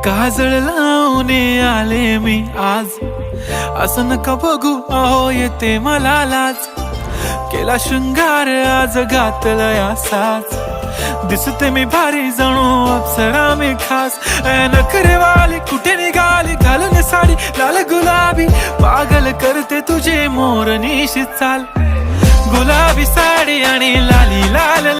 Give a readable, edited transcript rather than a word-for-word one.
काजळ लावून आले मी आज, असं नका बघू अहो येते मला लाज. केला शृंगार आज घातलाय असाच, दिसते मी भारी जणू अप्सरा मी खास. नखरे वाली कुठे निघाली घालून साडी लाल गुलाबी, पागल करते तुझे मोरनीशी चाल. गुलाबी साडी आणि लाली लाल